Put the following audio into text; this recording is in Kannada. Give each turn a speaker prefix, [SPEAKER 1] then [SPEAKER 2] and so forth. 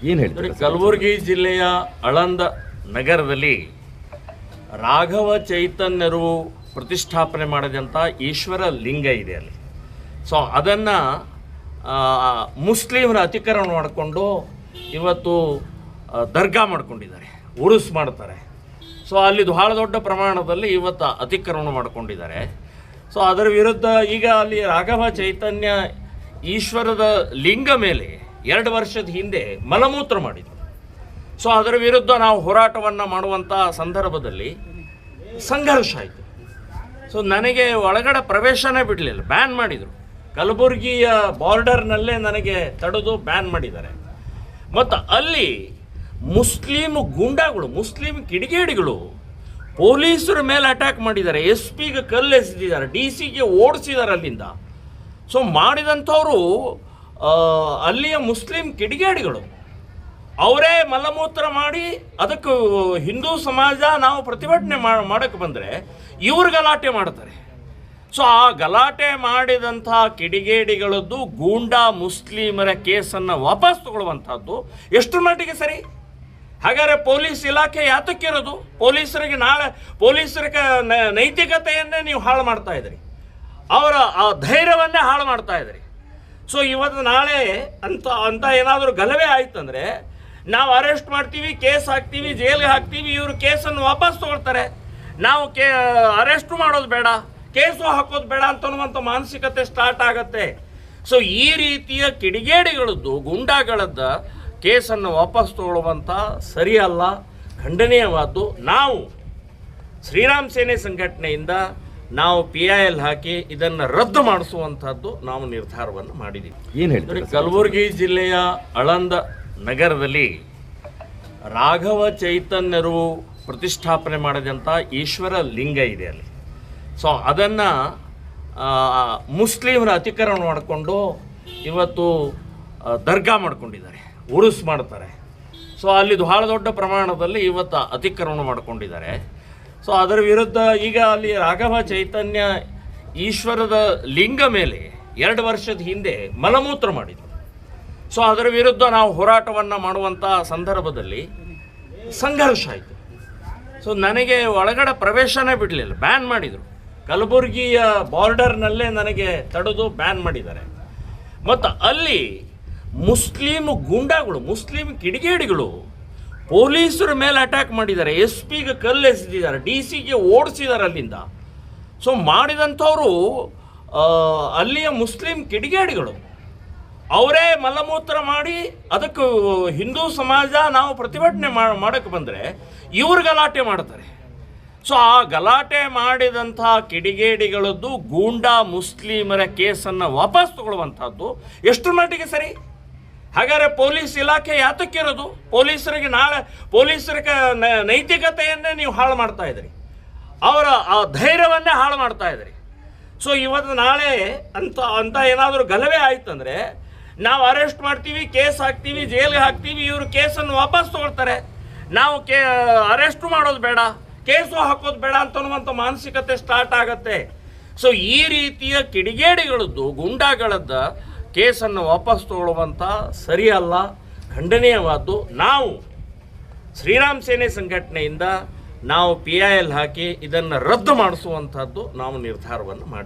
[SPEAKER 1] ಏನು ಹೇಳ್ತೀರಿ?
[SPEAKER 2] ಕಲಬುರಗಿ ಜಿಲ್ಲೆಯ ಆಳಂದ ನಗರದಲ್ಲಿ ರಾಘವ ಚೈತನ್ಯರು ಪ್ರತಿಷ್ಠಾಪನೆ ಮಾಡಿದಂಥ ಈಶ್ವರ ಲಿಂಗ ಇದೆ ಅಲ್ಲಿ. ಸೊ ಅದನ್ನು ಮುಸ್ಲಿಮರ ಅತಿಕ್ರಮಣ ಮಾಡಿಕೊಂಡು ಇವತ್ತು ದರ್ಗಾ ಮಾಡ್ಕೊಂಡಿದ್ದಾರೆ, ಉರುಸ್ ಮಾಡ್ತಾರೆ. ಸೊ ಅಲ್ಲಿ ಬಹಳ ದೊಡ್ಡ ಪ್ರಮಾಣದಲ್ಲಿ ಇವತ್ತು ಅತಿಕ್ರಮಣ ಮಾಡ್ಕೊಂಡಿದ್ದಾರೆ. ಸೊ ಅದರ ವಿರುದ್ಧ ಈಗ ಅಲ್ಲಿ ರಾಘವ ಚೈತನ್ಯ ಈಶ್ವರದ ಲಿಂಗ ಮೇಲೆ 2 ವರ್ಷದ ಹಿಂದೆ ಮಲಮೂತ್ರ ಮಾಡಿದರು. ಸೊ ಅದರ ವಿರುದ್ಧ ನಾವು ಹೋರಾಟವನ್ನು ಮಾಡುವಂಥ ಸಂದರ್ಭದಲ್ಲಿ ಸಂಘರ್ಷ ಆಯಿತು. ಸೊ ನನಗೆ ಒಳಗಡೆ ಪ್ರವೇಶನೇ ಬಿಡಲಿಲ್ಲ, ಬ್ಯಾನ್ ಮಾಡಿದರು. ಕಲಬುರಗಿಯ ಬಾರ್ಡರ್ನಲ್ಲೇ ನನಗೆ ತಡೆದು ಬ್ಯಾನ್ ಮಾಡಿದ್ದಾರೆ. ಮತ್ತು ಅಲ್ಲಿ ಮುಸ್ಲಿಂ ಗೂಂಡಾಗಳು, ಮುಸ್ಲಿಂ ಕಿಡಿಗೇಡಿಗಳು ಪೊಲೀಸರ ಮೇಲೆ ಅಟ್ಯಾಕ್ ಮಾಡಿದ್ದಾರೆ, SP ಗೆ ಕಲ್ಲು ಎಸೆದಿದ್ದಾರೆ, DC ಗೆ ಓಡಿಸಿದ್ದಾರೆ ಅಲ್ಲಿಂದ. ಸೊ ಮಾಡಿದಂಥವರು ಅಲ್ಲಿಯ ಮುಸ್ಲಿಂ ಕಿಡಿಗೇಡಿಗಳು ಅವರೇ ಮಲಮೂತ್ರ ಮಾಡಿ ಅದಕ್ಕೆ ಹಿಂದೂ ಸಮಾಜ ನಾವು ಪ್ರತಿಭಟನೆ ಮಾಡೋಕ್ಕೆ ಬಂದರೆ ಇವ್ರು ಗಲಾಟೆ ಮಾಡ್ತಾರೆ. ಸೊ ಆ ಗಲಾಟೆ ಮಾಡಿದಂಥ ಕಿಡಿಗೇಡಿಗಳದ್ದು ಗೂಂಡಾ ಮುಸ್ಲಿಮರ ಕೇಸನ್ನು ವಾಪಸ್ ತಗೊಳ್ಳುವಂಥದ್ದು ಎಷ್ಟರ ಮಟ್ಟಿಗೆ ಸರಿ? ಹಾಗಾದರೆ ಪೊಲೀಸ್ ಇಲಾಖೆ ಯಾತಕ್ಕಿರೋದು? ಪೊಲೀಸರ ನೈತಿಕತೆಯನ್ನೇ ನೀವು ಹಾಳು ಮಾಡ್ತಾ ಇದ್ರಿ, ಅವರ ಆ ಧೈರ್ಯವನ್ನೇ ಹಾಳು ಮಾಡ್ತಾ ಇದ್ರಿ. ಸೊ ಇವತ್ತು ನಾಳೆ ಅಂತ ಏನಾದರೂ ಗಲಭೆ ಆಯ್ತಂದರೆ ನಾವು ಅರೆಸ್ಟ್ ಮಾಡ್ತೀವಿ, ಕೇಸ್ ಹಾಕ್ತೀವಿ, ಜೈಲಿಗೆ ಹಾಕ್ತೀವಿ, ಇವರು ಕೇಸನ್ನು ವಾಪಸ್ ತಗೊಳ್ತಾರೆ. ನಾವು ಅರೆಸ್ಟು ಮಾಡೋದು ಬೇಡ, ಕೇಸು ಹಾಕೋದು ಬೇಡ ಅಂತನ್ನುವಂಥ ಮಾನಸಿಕತೆ ಸ್ಟಾರ್ಟ್ ಆಗುತ್ತೆ. ಸೊ ಈ ರೀತಿಯ ಕಿಡಿಗೇಡಿಗಳದ್ದು, ಗುಂಡಾಗಳದ್ದ ಕೇಸನ್ನು ವಾಪಸ್ ತಗೊಳ್ಳುವಂಥ ಸರಿಯಲ್ಲ, ಖಂಡನೀಯವಾದ್ದು. ನಾವು ಶ್ರೀರಾಮ್ ಸೇನೆ ಸಂಘಟನೆಯಿಂದ ನಾವು PIL ಹಾಕಿ ಇದನ್ನು ರದ್ದು ಮಾಡಿಸುವಂಥದ್ದು ನಾವು ನಿರ್ಧಾರವನ್ನು ಮಾಡಿದ್ದೀವಿ.
[SPEAKER 1] ಏನು ಹೇಳ್ತೀರಿ?
[SPEAKER 2] ಕಲಬುರಗಿ ಜಿಲ್ಲೆಯ ಆಳಂದ ನಗರದಲ್ಲಿ ರಾಘವ ಚೈತನ್ಯರು ಪ್ರತಿಷ್ಠಾಪನೆ ಮಾಡಿದಂಥ ಈಶ್ವರ ಲಿಂಗ ಇದೆ ಅಲ್ಲಿ. ಸೊ ಅದನ್ನು ಮುಸ್ಲಿಮರ ಅತಿಕ್ರಮಣ ಮಾಡಿಕೊಂಡು ಇವತ್ತು ದರ್ಗಾ ಮಾಡ್ಕೊಂಡಿದ್ದಾರೆ, ಉರುಸ್ ಮಾಡ್ತಾರೆ. ಸೊ ಅಲ್ಲಿ ಬಹಳ ದೊಡ್ಡ ಪ್ರಮಾಣದಲ್ಲಿ ಇವತ್ತು ಅತಿಕ್ರಮಣ ಮಾಡ್ಕೊಂಡಿದ್ದಾರೆ. ಸೊ ಅದರ ವಿರುದ್ಧ ಈಗ ಅಲ್ಲಿ ರಾಘವ ಚೈತನ್ಯ ಈಶ್ವರದ ಲಿಂಗ ಮೇಲೆ 2 ವರ್ಷದ ಹಿಂದೆ ಮಲಮೂತ್ರ ಮಾಡಿದರು. ಸೊ ಅದರ ವಿರುದ್ಧ ನಾವು ಹೋರಾಟವನ್ನು ಮಾಡುವಂಥ ಸಂದರ್ಭದಲ್ಲಿ ಸಂಘರ್ಷ ಆಯಿತು. ಸೊ ನನಗೆ ಒಳಗಡೆ ಪ್ರವೇಶನೇ ಬಿಡಲಿಲ್ಲ, ಬ್ಯಾನ್ ಮಾಡಿದರು. ಕಲಬುರಗಿಯ ಬಾರ್ಡರ್ನಲ್ಲೇ ನನಗೆ ತಡೆದು ಬ್ಯಾನ್ ಮಾಡಿದ್ದಾರೆ. ಮತ್ತು ಅಲ್ಲಿ ಮುಸ್ಲಿಂ ಗೂಂಡಾಗಳು, ಮುಸ್ಲಿಂ ಕಿಡಿಗೇಡಿಗಳು ಪೊಲೀಸರ ಮೇಲೆ ಅಟ್ಯಾಕ್ ಮಾಡಿದ್ದಾರೆ, SP ಗೆ ಕಲ್ಲು ಎಸೆದಿದ್ದಾರೆ, DC ಗೆ ಓಡಿಸಿದ್ದಾರೆ ಅಲ್ಲಿಂದ. ಸೊ ಮಾಡಿದಂಥವರು ಅಲ್ಲಿಯ ಮುಸ್ಲಿಂ ಕಿಡಿಗೇಡಿಗಳು ಅವರೇ ಮಲಮೂತ್ರ ಮಾಡಿ ಅದಕ್ಕೆ ಹಿಂದೂ ಸಮಾಜ ನಾವು ಪ್ರತಿಭಟನೆ ಮಾಡೋಕ್ಕೆ ಬಂದರೆ ಇವ್ರು ಗಲಾಟೆ ಮಾಡ್ತಾರೆ. ಸೊ ಆ ಗಲಾಟೆ ಮಾಡಿದಂಥ ಕಿಡಿಗೇಡಿಗಳದ್ದು ಗೂಂಡಾ ಮುಸ್ಲಿಮರ ಕೇಸನ್ನು ವಾಪಸ್ ತಗೊಳ್ಳುವಂಥದ್ದು ಎಷ್ಟರ ಮಟ್ಟಿಗೆ ಸರಿ? ಹಾಗಾದರೆ ಪೊಲೀಸ್ ಇಲಾಖೆ ಯಾತಕ್ಕಿರೋದು? ಪೊಲೀಸರ ನೈತಿಕತೆಯನ್ನೇ ನೀವು ಹಾಳು ಮಾಡ್ತಾ ಇದ್ರಿ, ಅವರ ಆ ಧೈರ್ಯವನ್ನೇ ಹಾಳು ಮಾಡ್ತಾ ಇದ್ರಿ. ಸೊ ಇವತ್ತು ನಾಳೆ ಅಂತ ಏನಾದರೂ ಗಲಭೆ ಆಯ್ತಂದರೆ ನಾವು ಅರೆಸ್ಟ್ ಮಾಡ್ತೀವಿ, ಕೇಸ್ ಹಾಕ್ತೀವಿ, ಜೈಲಿಗೆ ಹಾಕ್ತೀವಿ, ಇವರು ಕೇಸನ್ನು ವಾಪಸ್ ತಗೊಳ್ತಾರೆ. ನಾವು ಅರೆಸ್ಟು ಮಾಡೋದು ಬೇಡ, ಕೇಸು ಹಾಕೋದು ಬೇಡ ಅಂತನ್ನುವಂಥ ಮಾನಸಿಕತೆ ಸ್ಟಾರ್ಟ್ ಆಗುತ್ತೆ. ಸೊ ಈ ರೀತಿಯ ಕಿಡಿಗೇಡಿಗಳದ್ದು, ಗುಂಡಾಗಳದ್ದ ಕೇಸನ್ನು ವಾಪಸ್ ತಗೊಳ್ಳುವಂಥ ಸರಿಯಲ್ಲ, ಖಂಡನೀಯವಾದ್ದು. ನಾವು ಶ್ರೀರಾಮ್ ಸೇನೆ ಸಂಘಟನೆಯಿಂದ ನಾವು PIL ಹಾಕಿ ಇದನ್ನು ರದ್ದು ಮಾಡಿಸುವಂಥದ್ದು ನಾವು ನಿರ್ಧಾರವನ್ನು ಮಾಡಿದ್ದೀವಿ.